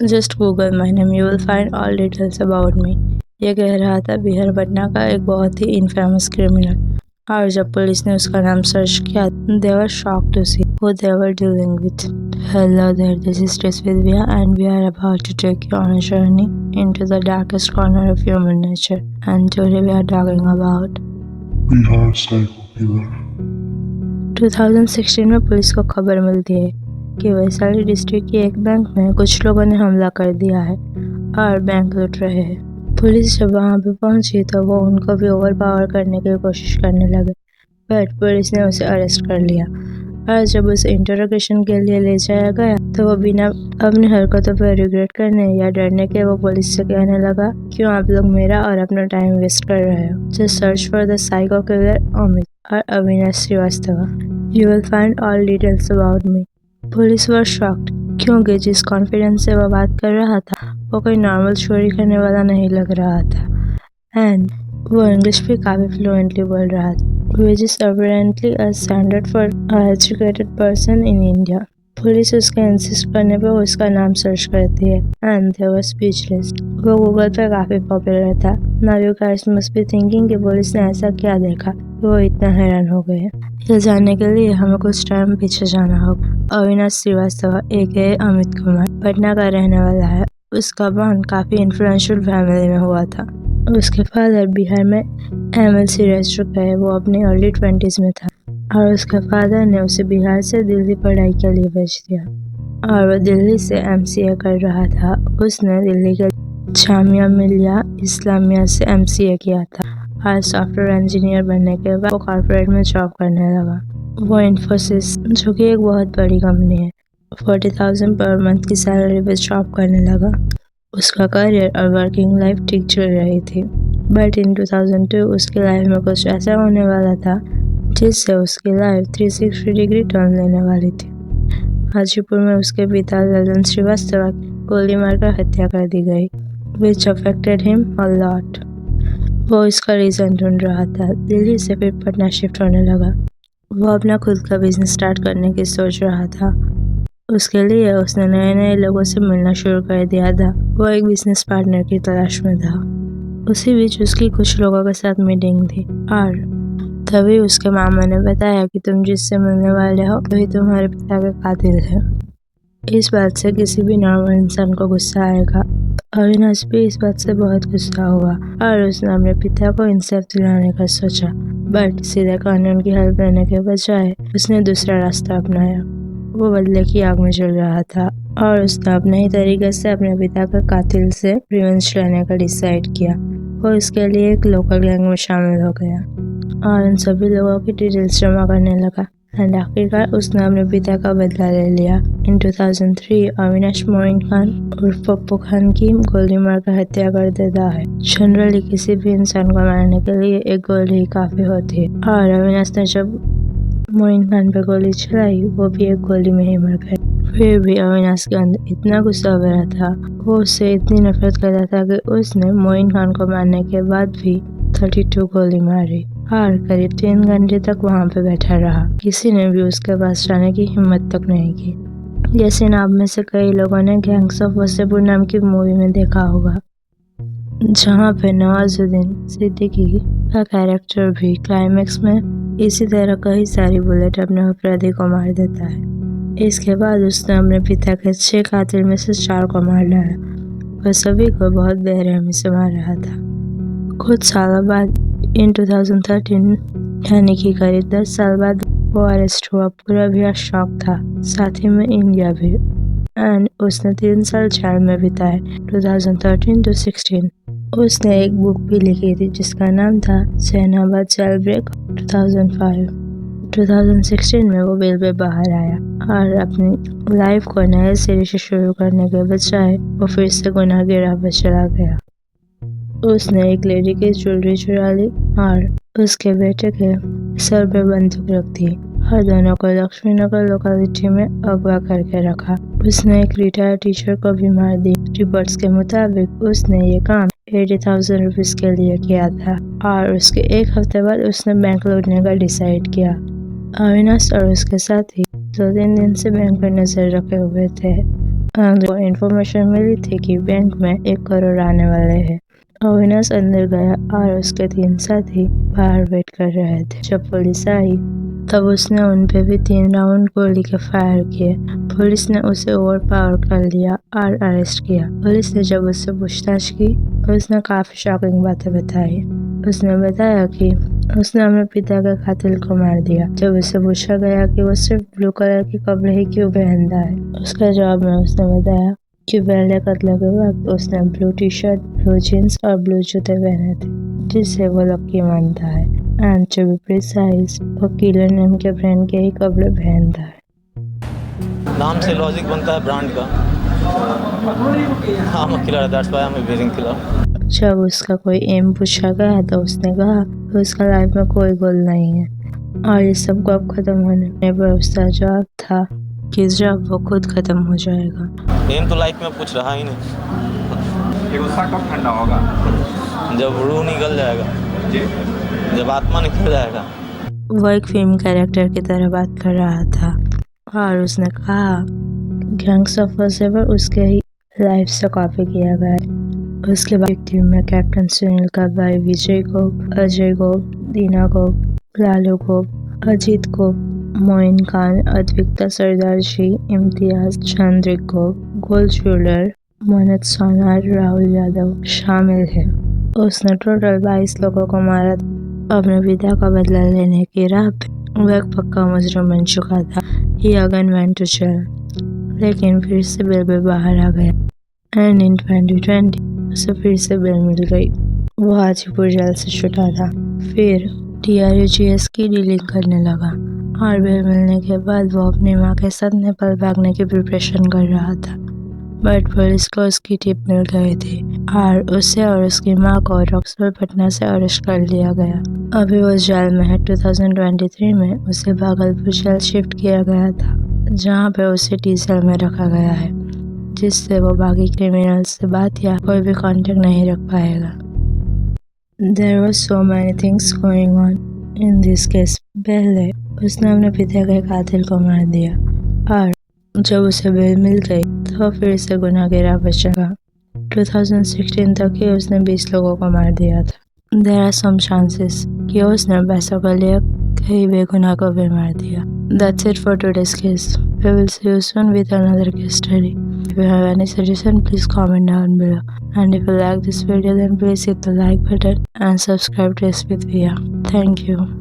Just Google my name, you will find all details about मी। ये कह रहा था बिहार पटना का एक बहुत ही इनफेमस क्रिमिनल। और जब पुलिस ने उसका नाम सर्च किया, they were shocked to see who they were dealing with. Hello there, this is Trisvidya and we are about to take you on a journey into the darkest corner of human nature. And today we are talking about Bihar psycho killer. 2016 में police को खबर मिलती है कि Vaishali district की एक bank में कुछ लोगों ने हमला कर दिया है और बैंक लूट रहे हैं। पुलिस जब वहां पे पहुंची तो वो उनको भी ओवर पावर करने की कोशिश करने लगे, बट पुलिस ने उसे अरेस्ट कर लिया। और जब उसे इंटरोगेशन के लिए ले जाया गया तो वो बिना अपनी हरकतों पर रिग्रेट करने या डरने के वो पुलिस से कहने लगा, क्यों आप लोग मेरा और अपना टाइम वेस्ट कर रहे हो? Just search for the psycho killer Amit और Avinash Srivastava. You will find all details about me. Police were shocked क्योंकि जिस कॉन्फिडेंस से वो बात कर रहा था वो कोई नॉर्मल चोरी करने वाला नहीं लग रहा था। एंड वो इंग्लिश भी काफी फ्लुएंटली बोल रहा था, which is apparently a standard for a educated person in India. Police उसके इंसिस्ट करने पर उसका नाम सर्च करती है एंड they were speechless. वो गूगल पर काफी पॉपुलर था। Now you guys must be thinking कि पुलिस ने ऐसा क्या देखा वो इतना हैरान हो गए। ये जानने के लिए हमें कुछ टाइम पीछे जाना होगा। अविनाश श्रीवास्तव एके अमित कुमार पटना का रहने वाला है। उसका बॉर्न काफी इन्फ्लुएंशियल फैमिली में हुआ था। उसके फादर बिहार में MLC रह चुका है, वो अपने अर्ली 20s में था और उसके फादर ने उसे बिहार से दिल्ली पढ़ाई के लिए भेज दिया और वो दिल्ली से MCA कर रहा था। उसने दिल्ली के जामिया मिलिया इस्लामिया से MCA किया था और सॉफ्टवेयर इंजीनियर बनने के बाद वो कॉर्पोरेट में जॉब करने लगा। वो इन्फोसिस, जो कि एक बहुत बड़ी कंपनी है, 40,000 पर मंथ की सैलरी पे जॉब करने लगा। उसका करियर और वर्किंग लाइफ ठीक चल रही थी, बट इन 2002 उसकी लाइफ में कुछ ऐसा होने वाला था जिससे उसकी लाइफ 360 डिग्री टर्न लेने वाली थी। हाजीपुर में उसके पिता ललन श्रीवास्तव गोली मारकर हत्या कर दी गई, विच अफेक्टेड हिम अ लॉट। वो इसका रीजन ढूंढ रहा था। दिल्ली से फिर पटना शिफ्ट होने लगा। वो अपना खुद का बिजनेस स्टार्ट करने की सोच रहा था। उसके लिए उसने नए नए लोगों से मिलना शुरू कर दिया था। वो एक बिजनेस पार्टनर की तलाश में था। उसी बीच उसकी कुछ लोगों के साथ मीटिंग थी और तभी उसके मामा ने बताया कि तुम जिससे मिलने वाले हो वही तुम्हारे पिता के कातिल है। इस बात से किसी भी नॉर्मल इंसान को गुस्सा आएगा। अविनाश भी इस बात से बहुत गुस्सा हुआ और उसने अपने पिता को इंसाफ दिलाने का सोचा, बट सीधे कानून की हेल्प लेने के बजाय उसने दूसरा रास्ता अपनाया। वो बदले की आग में जल रहा था और उसने अपने ही तरीके से अपने पिता के कातिल से रिवेंज लेने का डिसाइड किया। वो इसके लिए एक लोकल गैंग में शामिल हो गया और उन सभी लोगों की डिटेल्स जमा करने लगा एंड आखिरकार उसने अपने पिता का बदला ले लिया। इन 2003 अविनाश मोइन खान उर्फ पप्पू खान की गोली मारकर हत्या कर देता है। जनरली किसी भी इंसान को मारने के लिए एक गोली ही काफी होती है और अविनाश ने जब मोइन खान पे गोली चलाई वो भी एक गोली में ही मर गए। फिर भी अविनाश के अंदर इतना गुस्सा भरा था, वो उससे इतनी नफरत करता था कि उसने मोइन खान को मारने के बाद भी 32 गोली मारी और करीब 3 घंटे तक वहां पे बैठा रहा। किसी ने भी उसके पास जाने की हिम्मत तक नहीं की। ये सीन आप में से कई लोगों ने गैंग्स ऑफ वसेपुर नाम की मूवी में देखा होगा, जहाँ पे नवाजुद्दीन सिद्दीकी का कैरेक्टर भी क्लाइमेक्स में इसी तरह कई सारी बुलेट अपने अपराधी को मार देता है। इसके बाद उसने अपने पिता के 6 कातिल में से 4 को मार डाला। वह सभी को बहुत बेरहमी से मार रहा था। कुछ सालों बाद इन 2013 यानी कि करीब 10 साल बाद वो अरेस्ट हुआ। पूरा बिहार शॉक था, साथ ही में इंडिया भी। एंड उसने 3 साल जेल में बिताए 2013 to 16। उसने एक बुक भी लिखी थी जिसका नाम था जैनाबाद जेल ब्रेक 2005। 2016 में वो बेल पे बाहर आया और अपनी लाइफ को नए सिरे से शुरू करने के बजाय वो फिर से गुनाह की राह पर चला गया। उसने एक लेडी की ज्वेलरी चुरा ली और उसके बेटे के सर पे बंदूक रख दी और दोनों को लक्ष्मीनगर लोकेलिटी में अगवा करके रखा। उसने एक रिटायर्ड टीचर को भी मार दी। रिपोर्ट्स के मुताबिक उसने ये काम 80,000 रुपीज के लिए किया था और उसके एक हफ्ते बाद उसने बैंक लूटने का डिसाइड किया। अविनाश और उसके साथी 2-3 दिन से बैंक पर नजर रखे हुए थे। इन्फॉर्मेशन मिली थी कि बैंक में 1 करोड़ आने वाले हैं। अविनाश अंदर गया और उसके 3 साथी बाहर वेट कर रहे थे। जब पुलिस आई तब उसने उन पे भी 3 राउंड गोली के फायर किए। पुलिस ने उसे ओवर पावर कर लिया और अरेस्ट किया। पुलिस ने जब उससे पूछताछ की उसने काफी शॉकिंग बातें बताई। उसने बताया कि उसने अपने पिता के कातिल को मार दिया। जब उससे पूछा गया कि वो सिर्फ ब्लू कलर के कपड़े ही क्यों पहनता है, उसके जवाब में उसने बताया कि पहले कत्ल के वक्त उसने blue T shirt, blue jeans और ब्लू जूते पहने थे, जिससे वो लकी मानता है। एंड टू बी प्रिसाइज, वो किलर नेम के ब्रांड के ही कपड़े पहनता है। नाम से लॉजिक बनता है ब्रांड का। I'm a killer, that's why I'm a wearing killer. जब उसका कोई एम पूछा गया तो उसने कहा कि उसका लाइफ में कोई गोल नहीं है और ये सब को अब खत्म होने पर उसका जवाब था कि जब वो खुद खत्म हो जाएगा। एम तो लाइफ में कुछ रहा ही नहीं। ये गुस्सा कब ठंडा होगा? जब रूह निकल जाएगा, जब आत्मा निकल जाएगा। वो एक फिल्म कैरेक्टर की तरह बात कर रहा था और उसने कहा गैंग्स ऑफ वासेवर उसके ही लाइफ से कॉपी किया गया है। उसके बाद टीम में कैप्टन सुनील का भाई विजय गोप, अजय गोप, दीना गोप, लालू गोप, अजीत गोप, मोइन खान, अद्विक्ता सरदार जी, इम्तियाज, चंद्रिक गोप, गोल्ड ज्वेलर, मोनित सोनार, राहुल यादव शामिल है। उसने टोटल 22 लोगों को मारा। अपने पिता का बदला लेने की राह पे वो एक पक्का मुजरिम बन चुका था। He again went to jail, लेकिन फिर से बेल बाहर आ गया। एंड इन 2020 उसे फिर से बेल मिल गई। वो हाजीपुर जेल से छूटा था, फिर TRUGS की डीलिंग करने लगा और बेल मिलने के बाद वो अपनी माँ के साथ नेपाल भागने की प्रिपरेशन कर रहा था। बट पुलिस को उसकी टिप मिल गई थी और उसे और उसकी माँ को रॉक्सवेल पटना से अरेस्ट कर लिया गया। अभी वो जेल में है। 2023 में उसे भागलपुर जेल शिफ्ट किया गया था, जहाँ पे उसे टी सेल में रखा गया है, जिससे वो बाकी क्रिमिनल्स से बात या कोई भी कांटेक्ट नहीं रख पाएगा। There were so many things going on in this case. पहले उसने अपने पिता के कातिल को मार दिया और जब उसे बेल मिल गई तो फिर से गुनाह की राह पर चला। 2016 तक ही उसने 20 लोगों को मार दिया था। There are some chances कि उसने पैसों के लिए कई बेगुनाह को भी मार दिया। That's it for today's case. We will see you soon with another case study. If you have any suggestion, please comment down below. And if you like this video, then please hit the like button and subscribe to S with Via. Thank you.